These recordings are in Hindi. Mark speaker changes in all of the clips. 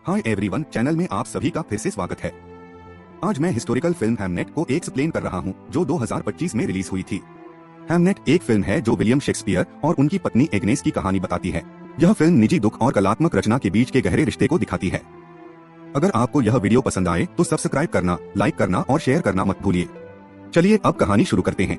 Speaker 1: हाय एवरीवन, चैनल में आप सभी का फिर से स्वागत है। आज मैं हिस्टोरिकल फिल्म हैमनेट को एक्सप्लेन कर रहा हूँ जो 2025 में रिलीज हुई थी। हैमनेट एक फिल्म है जो विलियम शेक्सपियर और उनकी पत्नी एग्नेस की कहानी बताती है। यह फिल्म निजी दुख और कलात्मक रचना के बीच के गहरे रिश्ते को दिखाती है। अगर आपको यह वीडियो पसंद आए तो सब्सक्राइब करना, लाइक करना और शेयर करना मत भूलिए। चलिए अब कहानी शुरू करते हैं।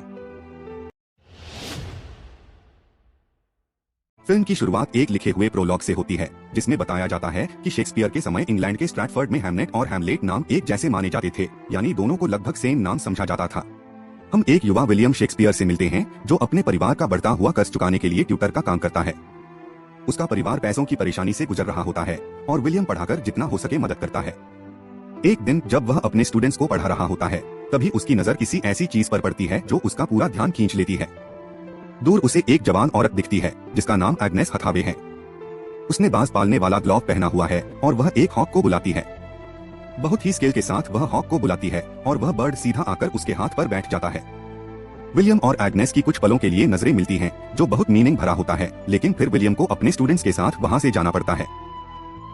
Speaker 1: फिल्म की शुरुआत एक लिखे हुए प्रोलॉग से होती है जिसमें बताया जाता है कि शेक्सपियर के समय इंग्लैंड के स्ट्रैटफर्ड में हैमनेट और हैमलेट नाम एक जैसे माने जाते थे, यानी दोनों को लगभग सेम नाम समझा जाता था। हम एक युवा विलियम शेक्सपियर से मिलते हैं जो अपने परिवार का बढ़ता हुआ कर्ज चुकाने के लिए ट्यूटर का काम करता है। उसका परिवार पैसों की परेशानी से गुजर रहा होता है और विलियम पढ़ाकर जितना हो सके मदद करता है। एक दिन जब वह अपने स्टूडेंट्स को पढ़ा रहा होता है तभी उसकी नजर किसी ऐसी चीज पर पड़ती है जो उसका पूरा ध्यान खींच लेती है। दूर उसे एक जवान औरत दिखती है जिसका नाम एग्नेस हथावे है। उसने बाज पालने वाला ग्लोव पहना हुआ है और वह एक हॉक को बुलाती है। बहुत ही स्किल के साथ वह हॉक को बुलाती है और वह बर्ड सीधा आकर उसके हाथ पर बैठ जाता है। विलियम और एग्नेस की कुछ पलों के लिए नजरें मिलती हैं जो बहुत मीनिंग भरा होता है, लेकिन फिर विलियम को अपने स्टूडेंट्स के साथ वहां से जाना पड़ता है।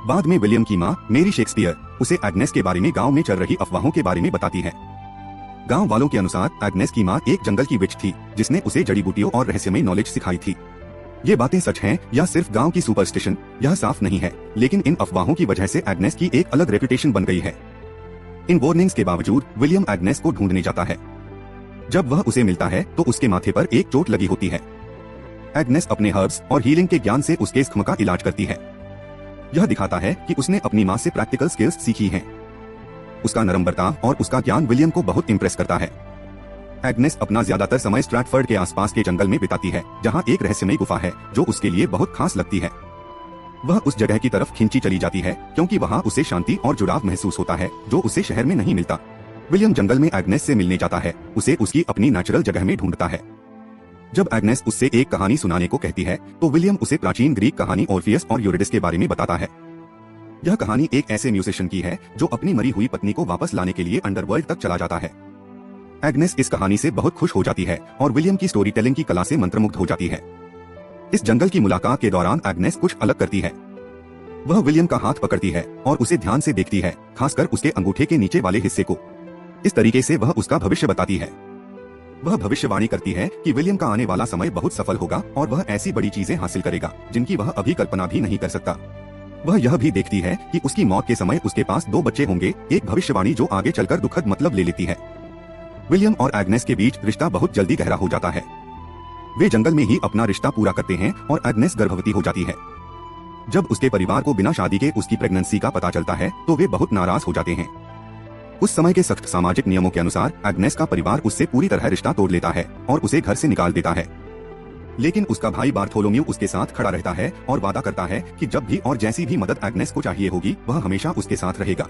Speaker 1: बाद में विलियम की माँ मेरी शेक्सपियर उसे एग्नेस के बारे में गाँव में चल रही अफवाहों के बारे में बताती है। गांव वालों के अनुसार एग्नेस की माँ एक जंगल की विच थी जिसने उसे जड़ी बूटियों और रहस्यमय नॉलेज सिखाई थी। ये बातें सच हैं या सिर्फ गांव की सुपरस्टिशन, यह साफ नहीं है, लेकिन इन अफवाहों की वजह से एग्नेस की एक अलग रेपुटेशन बन गई है। इन वार्निंग्स के बावजूद विलियम एग्नेस को ढूंढने जाता है। जब वह उसे मिलता है तो उसके माथे पर एक चोट लगी होती है। एग्नेस अपने हर्ब्स और हीलिंग के ज्ञान से उसके जख्म का इलाज करती है। यह दिखाता है कि उसने अपनी माँ से प्रैक्टिकल स्किल्स सीखी हैं। उसका नरम बर्ताव और उसका ज्ञान विलियम को बहुत इम्प्रेस करता है। एग्नेस अपना ज्यादातर समय स्ट्रैटफर्ड के आसपास के जंगल में बिताती है जहां एक रहस्यमय गुफा है जो उसके लिए बहुत खास लगती है। वह उस जगह की तरफ खींची चली जाती है क्योंकि वहां उसे शांति और जुड़ाव महसूस होता है जो उसे शहर में नहीं मिलता। विलियम जंगल में एग्नेस से मिलने जाता है, उसे उसकी अपनी नेचुरल जगह में ढूंढता है। जब एग्नेस उससे एक कहानी सुनाने को कहती है तो विलियम उसे प्राचीन ग्रीक कहानी ऑर्फियस और यूरिडिस के बारे में बताता है। यह कहानी एक ऐसे म्यूजिशियन की है जो अपनी मरी हुई पत्नी को वापस लाने के लिए अंडरवर्ल्ड तक चला जाता है। एग्नेस इस कहानी से बहुत खुश हो जाती है और विलियम की स्टोरी टेलिंग की कला से मंत्रमुग्ध हो जाती है। इस जंगल की मुलाकात के दौरान एग्नेस कुछ अलग करती है। वह विलियम का हाथ पकड़ती है और उसे ध्यान से देखती है, खासकर उसके अंगूठे के नीचे वाले हिस्से को। इस तरीके से वह उसका भविष्य बताती है। वह भविष्यवाणी करती है कि विलियम का आने वाला समय बहुत सफल होगा और वह ऐसी बड़ी चीजें हासिल करेगा जिनकी वह अभी कल्पना भी नहीं कर सकता। वह यह भी देखती है कि उसकी मौत के समय उसके पास 2 बच्चे होंगे, एक भविष्यवाणी जो आगे चलकर दुखद मतलब ले लेती है। विलियम और एग्नेस के बीच रिश्ता बहुत जल्दी गहरा हो जाता है। वे जंगल में ही अपना रिश्ता पूरा करते हैं और एग्नेस गर्भवती हो जाती है। जब उसके परिवार को बिना शादी के उसकी प्रेगनेंसी का पता चलता है तो वे बहुत नाराज हो जाते हैं। उस समय के सख्त सामाजिक नियमों के अनुसार एग्नेस का परिवार उससे पूरी तरह रिश्ता तोड़ लेता है और उसे घर से निकाल देता है। लेकिन उसका भाई बार्थोलोम्यू उसके साथ खड़ा रहता है और वादा करता है कि जब भी और जैसी भी मदद एग्नेस को चाहिए होगी वह हमेशा उसके साथ रहेगा।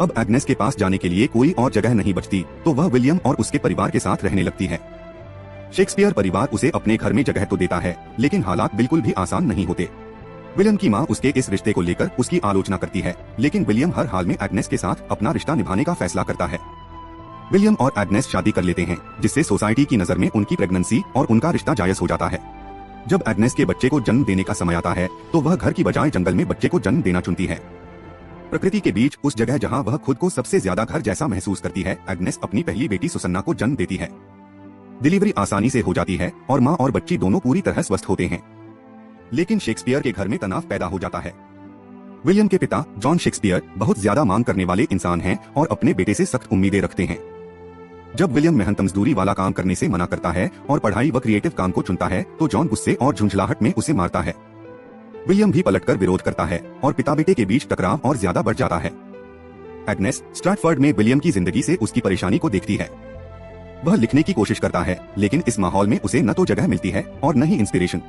Speaker 1: अब एग्नेस के पास जाने के लिए कोई और जगह नहीं बचती तो वह विलियम और उसके परिवार के साथ रहने लगती है। शेक्सपियर परिवार उसे अपने घर में जगह तो देता है, लेकिन हालात बिल्कुल भी आसान नहीं होते। विलियम की माँ उसके इस रिश्ते को लेकर उसकी आलोचना करती है, लेकिन विलियम हर हाल में एग्नेस के साथ अपना रिश्ता निभाने का फैसला करता है। विलियम और एग्नेस शादी कर लेते हैं जिससे सोसाइटी की नजर में उनकी प्रेगनेंसी और उनका रिश्ता जायज हो जाता है। जब एग्नेस के बच्चे को जन्म देने का समय आता है तो वह घर की बजाय जंगल में बच्चे को जन्म देना चुनती है। प्रकृति के बीच उस जगह जहां वह खुद को सबसे ज्यादा घर जैसा महसूस करती है, एग्नेस अपनी पहली बेटी सुसन्ना को जन्म देती है। डिलीवरी आसानी से हो जाती है और माँ और बच्ची दोनों पूरी तरह स्वस्थ होते हैं। लेकिन शेक्सपियर के घर में तनाव पैदा हो जाता है। विलियम के पिता जॉन शेक्सपियर बहुत ज्यादा मांग करने वाले इंसान हैं और अपने बेटे से सख्त उम्मीदें रखते हैं। जब विलियम मेहनत मजदूरी वाला काम करने से मना करता है और पढ़ाई व क्रिएटिव काम को चुनता है तो जॉन गुस्से और झुंझलाहट में उसे मारता है। विलियम भी पलटकर विरोध करता है और पिता बेटे के बीच टकराव और ज्यादा बढ़ जाता है। एग्नेस स्ट्रैटफर्ड में विलियम की जिंदगी से उसकी परेशानी को देखती है। वह लिखने की कोशिश करता है, लेकिन इस माहौल में उसे न तो जगह मिलती है और न ही इंस्पिरेशन।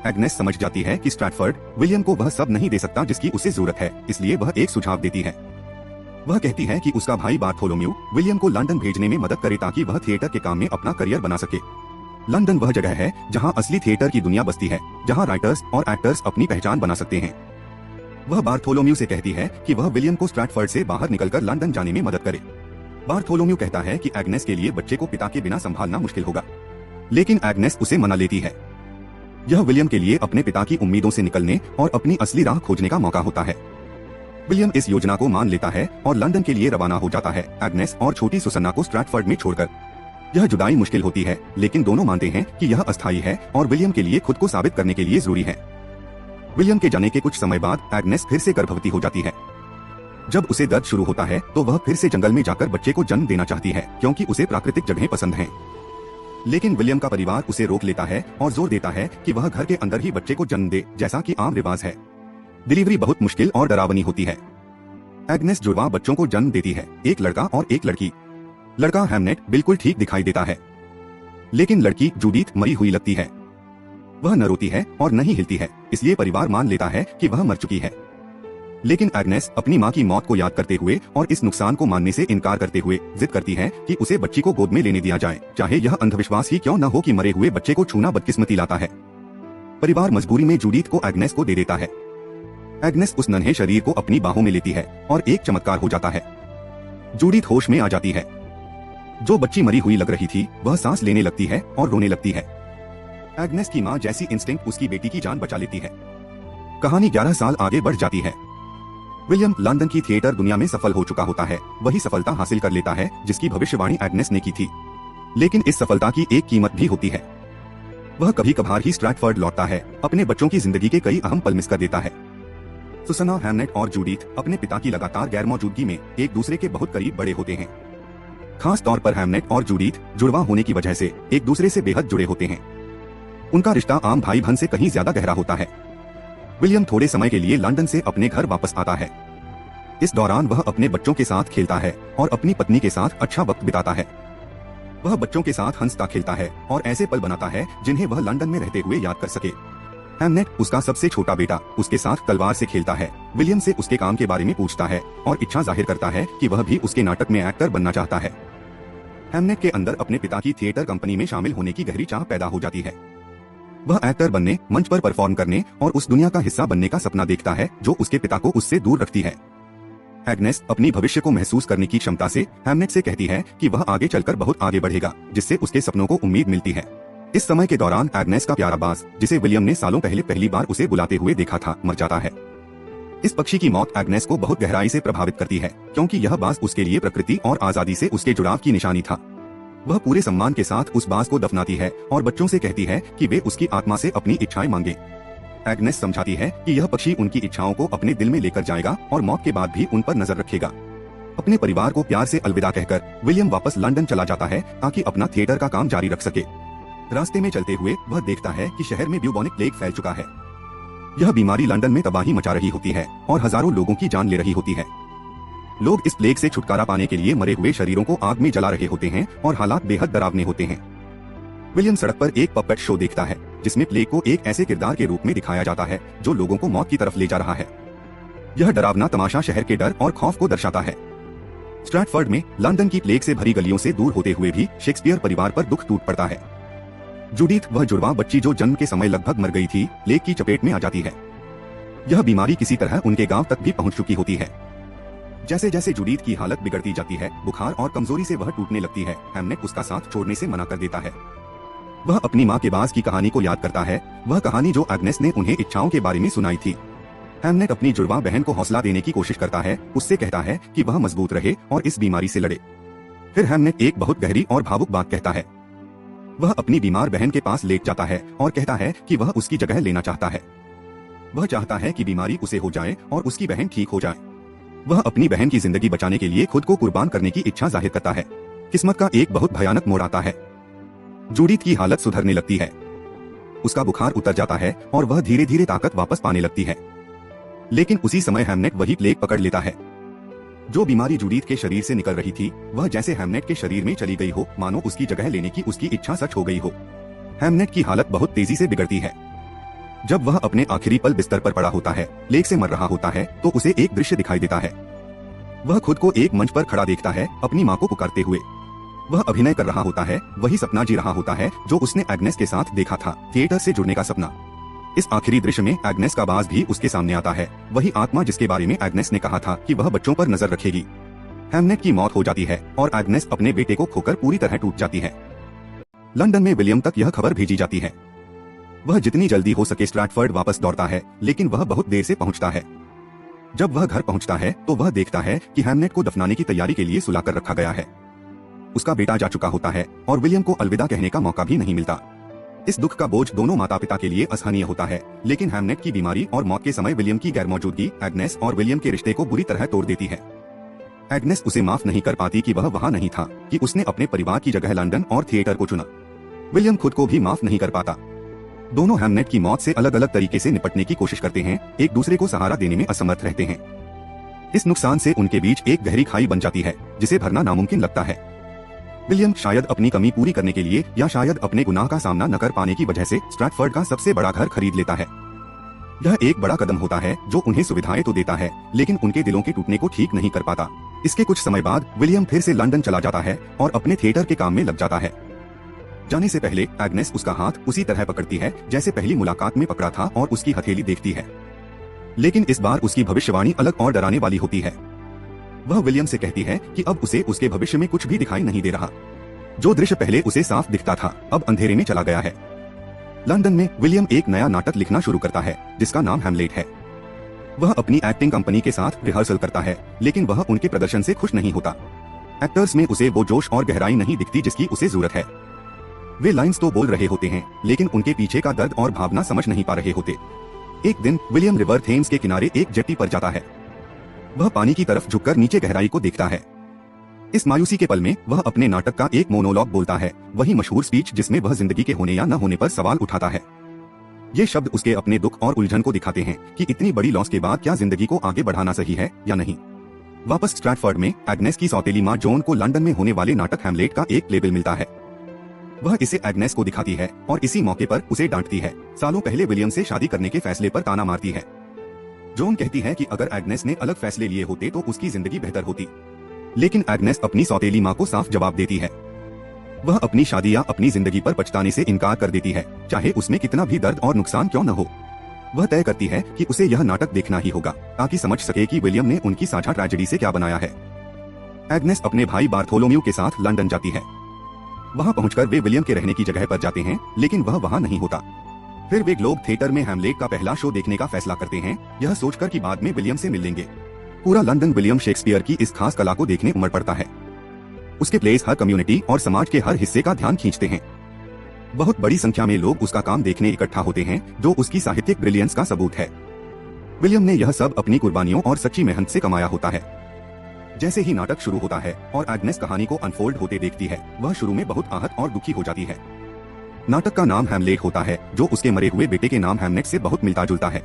Speaker 1: एग्नेस समझ जाती है कि स्ट्रैटफर्ड विलियम को वह सब नहीं दे सकता जिसकी उसे जरूरत है, इसलिए वह एक सुझाव देती है। वह कहती है कि उसका भाई बार्थोलोम्यू विलियम को लंदन भेजने में मदद करे ताकि वह थिएटर के काम में अपना करियर बना सके। लंदन वह जगह है जहां असली थिएटर की दुनिया बसती है, जहां राइटर्स और एक्टर्स अपनी पहचान बना सकते हैं। वह बार्थोलोम्यू से कहती है कि वह विलियम को स्ट्रैटफर्ड से बाहर निकलकर लंदन जाने में मदद करे। बार्थोलोम्यू कहता है कि एग्नेस के लिए बच्चे को पिता के बिना संभालना मुश्किल होगा, लेकिन एग्नेस उसे मना लेती है। यह विलियम के लिए अपने पिता की उम्मीदों से निकलने और अपनी असली राह खोजने का मौका होता है। विलियम इस योजना को मान लेता है और लंदन के लिए रवाना हो जाता है, एग्नेस और छोटी सुसन्ना को स्ट्रैटफर्ड में छोड़कर। यह जुदाई मुश्किल होती है, लेकिन दोनों मानते हैं कि यह अस्थायी है और विलियम के लिए खुद को साबित करने के लिए जरूरी है। विलियम के जाने के कुछ समय बाद एग्नेस फिर से गर्भवती हो जाती है। जब उसे दर्द शुरू होता है तो वह फिर से जंगल में जाकर बच्चे को जन्म देना चाहती है, क्योंकि उसे प्राकृतिक जगहें पसंद हैं। लेकिन विलियम का परिवार उसे रोक लेता है और जोर देता है कि वह घर के अंदर ही बच्चे को जन्म दे, जैसा कि आम रिवाज है। डिलीवरी बहुत मुश्किल और डरावनी होती है। एग्नेस जुड़वा बच्चों को जन्म देती है, एक लड़का और एक लड़की। लड़का हैमनेट बिल्कुल ठीक दिखाई देता है, लेकिन लड़की जूडीथ मरी हुई लगती है। वह न रोती है और न ही हिलती है, इसलिए परिवार मान लेता है कि वह मर चुकी है। लेकिन एग्नेस अपनी माँ की मौत को याद करते हुए और इस नुकसान को मानने से इनकार करते हुए जिद करती है कि उसे बच्ची को गोद में लेने दिया जाए, चाहे यह अंधविश्वास ही क्यों न हो कि मरे हुए बच्चे को छूना बदकिस्मती लाता है। परिवार मजबूरी में जूडीथ को एग्नेस को दे देता है। एग्नेस उस नन्हे शरीर को अपनी बाहों में लेती है और एक चमत्कार हो जाता है। जूडीथ होश में आ जाती है। जो बच्ची मरी हुई लग रही थी वह सांस लेने लगती है और रोने लगती है। एग्नेस की माँ जैसी इंस्टिंक्ट उसकी बेटी की जान बचा लेती है। कहानी 11 साल आगे बढ़ जाती है। विलियम लंदन की थिएटर दुनिया में सफल हो चुका होता है, वही सफलता हासिल कर लेता है जिसकी भविष्यवाणी एग्नेस ने की थी। लेकिन इस सफलता की एक कीमत भी होती है। वह कभी कभार ही स्ट्रैटफर्ड लौटता है, अपने बच्चों की जिंदगी के कई अहम पल मिस कर देता है। सुसन्ना, हैमनेट और जूडीथ अपने पिता की लगातार गैर मौजूदगी में एक दूसरे के बहुत करीब बड़े होते हैं। खास तौर पर हैमनेट और जूडीथ जुड़वा होने की वजह से एक दूसरे से बेहद जुड़े होते हैं। उनका रिश्ता आम भाई बहन से कहीं ज्यादा गहरा होता है। विलियम थोड़े समय के लिए लंदन से अपने घर वापस आता है। इस दौरान वह अपने बच्चों के साथ खेलता है और अपनी पत्नी के साथ अच्छा वक्त बिताता है। वह बच्चों के साथ हंसता खेलता है और ऐसे पल बनाता है जिन्हें वह लंदन में रहते हुए याद कर सके। हैमनेट, उसका सबसे छोटा बेटा, उसके साथ तलवार से खेलता है, विलियम से उसके काम के बारे में पूछता है और इच्छा जाहिर करता है कि वह भी उसके नाटक में एक्टर बनना चाहता है। हैमनेट के अंदर अपने पिता की थिएटर कंपनी में शामिल होने की गहरी चाह पैदा हो जाती है। वह एक्टर बनने, मंच पर परफॉर्म करने और उस दुनिया का हिस्सा बनने का सपना देखता है जो उसके पिता को उससे दूर रखती है। एग्नेस अपनी भविष्य को महसूस करने की क्षमता से हैमनेट से कहती है कि वह आगे चलकर बहुत आगे बढ़ेगा, जिससे उसके सपनों को उम्मीद मिलती है। इस समय के दौरान एग्नेस का प्यारा बाज, जिसे विलियम ने सालों पहले पहली बार उसे बुलाते हुए देखा था, मर जाता है। इस पक्षी की मौत एग्नेस को बहुत गहराई से प्रभावित करती है, क्योंकि यह बाज उसके लिए प्रकृति और आजादी से उसके जुड़ाव की निशानी था। वह पूरे सम्मान के साथ उस बाज को दफनाती है और बच्चों से कहती है कि वे उसकी आत्मा से अपनी इच्छाएं मांगे। एग्नेस समझाती है कि यह पक्षी उनकी इच्छाओं को अपने दिल में लेकर जाएगा और मौत के बाद भी उन पर नजर रखेगा। अपने परिवार को प्यार से अलविदा कहकर विलियम वापस लंदन चला जाता है ताकि अपना थिएटर का काम जारी रख सके। रास्ते में चलते हुए वह देखता है कि शहर में ब्यूबोनिक प्लेग फैल चुका है। यह बीमारी लंदन में तबाही मचा रही होती है और हजारों लोगों की जान ले रही होती है। लोग इस प्लेग से छुटकारा पाने के लिए मरे हुए शरीरों को आग में जला रहे होते हैं और हालात बेहद डरावने होते हैं। विलियम सड़क पर एक पपेट शो देखता है जिसमें प्लेग को एक ऐसे किरदार के रूप में दिखाया जाता है जो लोगों को मौत की तरफ ले जा रहा है। यह डरावना तमाशा शहर के डर और खौफ को दर्शाता है। स्ट्रैटफर्ड में लंदन की प्लेग से भरी गलियों से दूर होते हुए भी शेक्सपियर परिवार पर दुख टूट पड़ता है। जूडीथ, वह जुड़वा बच्ची जो जन्म के समय लगभग मर गई थी, प्लेग की चपेट में आ जाती है। यह बीमारी किसी तरह उनके गांव तक भी पहुंच चुकी होती है। जैसे जैसे जूडीथ की हालत बिगड़ती जाती है, बुखार और कमजोरी से वह टूटने लगती है। हैमनेट उसका साथ छोड़ने से मना कर देता है। वह अपनी माँ के बाज की कहानी को याद करता है, वह कहानी जो एग्नेस ने उन्हें इच्छाओं के बारे में सुनाई थी। हैमनेट अपनी जुड़वा बहन को हौसला देने की कोशिश करता है, उससे कहता है कि वह मजबूत रहे और इस बीमारी से लड़े। फिर हैमनेट एक बहुत गहरी और भावुक बात कहता है। वह अपनी बीमार बहन के पास लेट जाता है और कहता है कि वह उसकी जगह लेना चाहता है। वह चाहता है कि बीमारी उसे हो जाए और उसकी बहन ठीक हो जाए। वह अपनी बहन की जिंदगी बचाने के लिए खुद को कुर्बान करने की इच्छा जाहिर करता है। किस्मत का एक बहुत भयानक मोड़ आता है। जूडीथ की हालत सुधरने लगती है। उसका बुखार उतर जाता है और वह धीरे धीरे ताकत वापस पाने लगती है। लेकिन उसी समय हैमनेट वही प्लेग पकड़ लेता है। जो बीमारी जूडीथ के शरीर से निकल रही थी, वह जैसे हैमनेट के शरीर में चली गई हो, मानो उसकी जगह लेने की उसकी इच्छा सच हो गई हो। हैमनेट की हालत बहुत तेजी से बिगड़ती है। जब वह अपने आखिरी पल बिस्तर पर पड़ा होता है, प्लेग से मर रहा होता है, तो उसे एक दृश्य दिखाई देता है। वह खुद को एक मंच पर खड़ा देखता है, अपनी माँ को पुकारते हुए। वह अभिनय कर रहा होता है, वही सपना जी रहा होता है जो उसने एग्नेस के साथ देखा था, थिएटर से जुड़ने का सपना। इस आखिरी दृश्य में एग्नेस का बाज भी उसके सामने आता है, वही आत्मा जिसके बारे में एग्नेस ने कहा था कि वह बच्चों पर नजर रखेगी। हैमनेट की मौत हो जाती है और एग्नेस अपने बेटे को खोकर पूरी तरह टूट जाती है। लंदन में विलियम तक यह खबर भेजी जाती है। वह जितनी जल्दी हो सके स्ट्रैटफर्ड वापस दौड़ता है, लेकिन वह बहुत देर से पहुंचता है। जब वह घर पहुंचता है तो वह देखता है कि हैमलेट को दफनाने की तैयारी के लिए सुलाकर रखा गया है। उसका बेटा जा चुका होता है और विलियम को अलविदा कहने का मौका भी नहीं मिलता। इस दुख का बोझ दोनों माता पिता के लिए असहनीय होता है, लेकिन हैमलेट की बीमारी और मौत के समय विलियम की गैरमौजूदगी एग्नेस और विलियम के रिश्ते को बुरी तरह तोड़ देती है। एग्नेस उसे माफ नहीं कर पाती कि वह वहां नहीं था, कि उसने अपने परिवार की जगह लंदन और थिएटर को चुना। विलियम खुद को भी माफ नहीं कर पाता। दोनों हैमलेट की मौत से अलग अलग तरीके से निपटने की कोशिश करते हैं, एक दूसरे को सहारा देने में असमर्थ रहते हैं। इस नुकसान से उनके बीच एक गहरी खाई बन जाती है, जिसे भरना नामुमकिन लगता है। विलियम शायद अपनी कमी पूरी करने के लिए या शायद अपने गुनाह का सामना न कर पाने की वजह से स्ट्रैटफर्ड का सबसे बड़ा घर खरीद लेता है। यह एक बड़ा कदम होता है जो उन्हें सुविधाएं तो देता है, लेकिन उनके दिलों के टूटने को ठीक नहीं कर पाता। इसके कुछ समय बाद विलियम फिर से लंदन चला जाता है और अपने थिएटर के काम में लग जाता है। जाने से पहले एग्नेस उसका हाथ उसी तरह पकड़ती है जैसे पहली मुलाकात में पकड़ा था और उसकी हथेली देखती है, लेकिन इस बार उसकी भविष्यवाणी अलग और डराने वाली होती है। वह विलियम से कहती है कि अब उसे उसके भविष्य में कुछ भी दिखाई नहीं दे रहा। जो दृश्य पहले उसे साफ दिखता था अब अंधेरे में चला गया है। लंदन में विलियम एक नया नाटक लिखना शुरू करता है जिसका नाम हैमलेट है। वह अपनी एक्टिंग कंपनी के साथ रिहर्सल करता है, लेकिन वह उनके प्रदर्शन से खुश नहीं होता। एक्टर्स में उसे वो जोश और गहराई नहीं दिखती जिसकी उसे जरूरत है। वे लाइंस तो बोल रहे होते हैं, लेकिन उनके पीछे का दर्द और भावना समझ नहीं पा रहे होते। एक दिन विलियम रिवर थेम्स के किनारे एक जेट्टी पर जाता है। वह पानी की तरफ झुककर नीचे गहराई को देखता है। इस मायूसी के पल में वह अपने नाटक का एक मोनोलॉग बोलता है, वही मशहूर स्पीच जिसमें वह जिंदगी के होने या न होने पर सवाल उठाता है। ये शब्द उसके अपने दुख और उलझन को दिखाते हैं कि इतनी बड़ी लॉस के बाद क्या जिंदगी को आगे बढ़ाना सही है या नहीं। वापस स्ट्रैटफर्ड में एग्नेस की सौतेली माँ जॉन को लंदन में होने वाले नाटक हैमलेट का एक प्लेबिल मिलता है। वह इसे एग्नेस को दिखाती है और इसी मौके पर उसे डांटती है। सालों पहले विलियम से शादी करने के फैसले पर ताना मारती है। जॉन कहती है कि अगर एग्नेस ने अलग फैसले लिए होते तो उसकी जिंदगी बेहतर होती, लेकिन एग्नेस अपनी सौतेली माँ को साफ जवाब देती है। वह अपनी शादी या अपनी जिंदगी पर पछताने से इनकार कर देती है, चाहे उसमें कितना भी दर्द और नुकसान क्यों न हो। वह तय करती है कि उसे यह नाटक देखना ही होगा ताकि समझ सके कि विलियम ने उनकी साझा ट्रेजेडी से क्या बनाया है। एग्नेस अपने भाई बार्थोलोम्यू के साथ लंदन जाती है। वहां पहुंचकर वे विलियम के रहने की जगह पर जाते हैं, लेकिन वह वहां नहीं होता। फिर वे ग्लोब थिएटर में हैमलेट का पहला शो देखने का फैसला करते हैं, यह सोचकर कि बाद में विलियम से मिल लेंगे। पूरा लंदन विलियम शेक्सपियर की इस खास कला को देखने उमड़ पड़ता है। उसके प्लेस हर कम्युनिटी और समाज के हर हिस्से का ध्यान खींचते हैं। बहुत बड़ी संख्या में लोग उसका काम देखने इकट्ठा होते हैं, जो उसकी साहित्यिक ब्रिलियंस का सबूत है। विलियम ने यह सब अपनी कुर्बानियों और सच्ची मेहनत से कमाया होता है। जैसे ही नाटक शुरू होता है और एग्नेस कहानी को अनफोल्ड होते देखती है, वह शुरू में बहुत आहत और दुखी हो जाती है। नाटक का नाम हैमलेट होता है, जो उसके मरे हुए बेटे के नाम हैमनेट से बहुत मिलता जुलता है।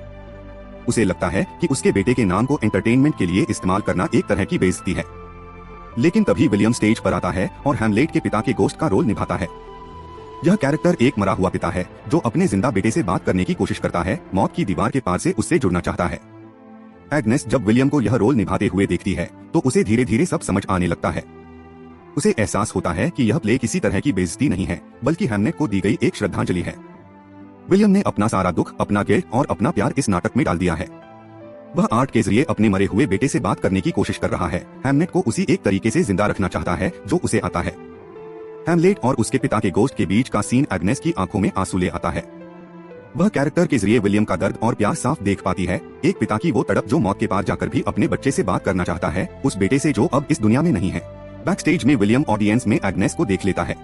Speaker 1: उसे लगता है कि उसके बेटे के नाम को एंटरटेनमेंट के लिए इस्तेमाल करना एक तरह की बेइज्जती है। लेकिन तभी विलियम स्टेज पर आता है और हैमलेट के पिता के गोश्त का रोल निभाता है। यह कैरेक्टर एक मरा हुआ पिता है जो अपने जिंदा बेटे से बात करने की कोशिश करता है, मौत की दीवार के पार से उससे जुड़ना चाहता है। एग्नेस जब विलियम को यह रोल निभाते हुए देखती है तो उसे धीरे धीरे सब समझ आने लगता है। उसे एहसास होता है कि यह प्ले किसी तरह की बेइज्जती नहीं है, बल्कि हैमलेट को दी गई एक श्रद्धांजलि है। विलियम ने अपना सारा दुख, अपना गिल्ट और अपना प्यार इस नाटक में डाल दिया है। वह आर्ट के जरिए अपने मरे हुए बेटे से बात करने की कोशिश कर रहा है। हैमलेट को उसी एक तरीके से जिंदा रखना चाहता है जो उसे आता है। हैमलेट और उसके पिता के गोश्त के बीच का सीन एग्नेस की आंखों में आंसू ले आता है। वह कैरेक्टर के जरिए विलियम का दर्द और प्यार साफ देख पाती है, एक पिता की वो तड़प जो मौत के पार जाकर भी अपने बच्चे से बात करना चाहता है, उस बेटे से जो अब इस दुनिया में नहीं है। बैक स्टेज में विलियम ऑडियंस में एग्नेस को देख लेता है।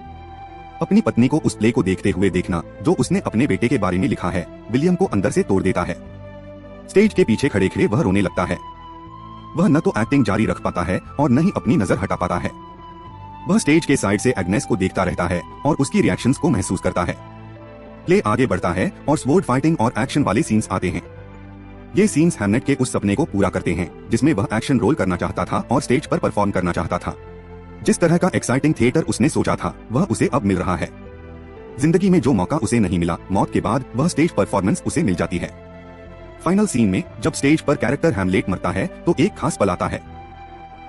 Speaker 1: अपनी पत्नी को उस प्ले को देखते हुए देखना जो उसने अपने बेटे के बारे में लिखा है, विलियम को अंदर से तोड़ देता है। स्टेज के पीछे खड़े खड़े वह रोने लगता है। वह न तो एक्टिंग जारी रख पाता है और न ही अपनी नजर हटा पाता है। वह स्टेज के साइड से एग्नेस को देखता रहता है और उसकी रिएक्शंस को महसूस करता है। प्ले आगे बढ़ता है और स्वॉर्ड फाइटिंग और एक्शन वाले सीन्स आते हैं। ये सीन्स हैमलेट के उस सपने को पूरा करते हैं जिसमें वह एक्शन रोल करना चाहता था और स्टेज पर परफॉर्म करना चाहता था। जिस तरह का एक्साइटिंग थिएटर उसने सोचा था, वह उसे अब मिल रहा है। जिंदगी में जो मौका उसे नहीं मिला, मौत के बाद वह स्टेज परफॉर्मेंस उसे मिल जाती है। फाइनल सीन में जब स्टेज पर कैरेक्टर हैमलेट मरता है तो एक खास पल आता है।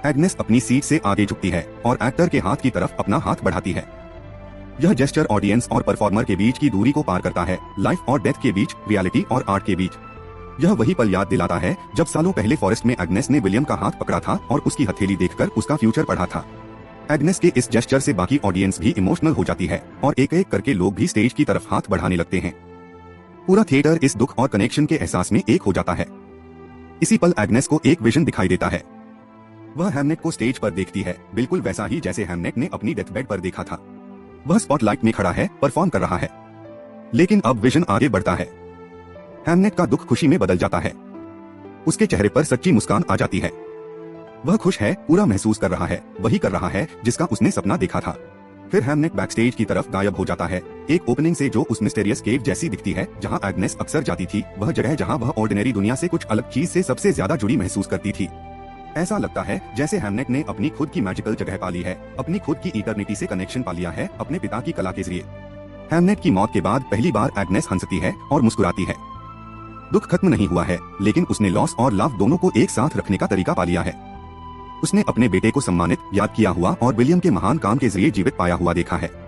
Speaker 1: एग्नेस अपनी सीट से आगे झुकती है और एक्टर के हाथ की तरफ अपना हाथ बढ़ाती है। यह जेस्चर ऑडियंस और परफॉर्मर के बीच की दूरी को पार करता है, लाइफ और डेथ के बीच, रियलिटी और आर्ट के बीच। यह वही पल याद दिलाता है जब सालों पहले फॉरेस्ट में एग्नेस ने विलियम का हाथ पकड़ा था और उसकी हथेली देखकर उसका फ्यूचर पढ़ा था। एग्नेस के इस जेस्चर से बाकी ऑडियंस भी इमोशनल हो जाती है और एक एक करके लोग भी स्टेज की तरफ हाथ बढ़ाने लगते हैं। पूरा थिएटर इस दुख और कनेक्शन के एहसास में एक हो जाता है। इसी पल एग्नेस को एक विजन दिखाई देता है। वह हैमनेट को स्टेज पर देखती है, बिल्कुल वैसा ही जैसे हैमनेट ने अपनी डेथ बेड पर देखा था। वह स्पॉटलाइट में खड़ा है, परफॉर्म कर रहा है। लेकिन अब विजन आगे बढ़ता है। हैमनेट का दुख खुशी में बदल जाता है। उसके चेहरे पर सच्ची मुस्कान आ जाती है। वह खुश है, पूरा महसूस कर रहा है, वही कर रहा है जिसका उसने सपना देखा था। फिर हैमनेट बैकस्टेज की तरफ गायब हो जाता है, एक ओपनिंग से जो उस मिस्टेरियस केव जैसी दिखती है जहां एग्नेस अक्सर जाती थी, वह जगह जहां वह ऑर्डिनरी दुनिया से कुछ अलग चीज से सबसे ज्यादा जुड़ी महसूस करती थी। ऐसा लगता है जैसे हैमनेट ने अपनी खुद की मैजिकल जगह पा ली है, अपनी खुद की इटर्निटी से कनेक्शन पा लिया है अपने पिता की कला के जरिए। हैमनेट की मौत के बाद पहली बार एग्नेस हंसती है और मुस्कुराती है। दुख खत्म नहीं हुआ है, लेकिन उसने लॉस और लव दोनों को एक साथ रखने का तरीका पा लिया है। उसने अपने बेटे को सम्मानित, याद किया हुआ और विलियम के महान काम के जरिए जीवित पाया हुआ देखा है।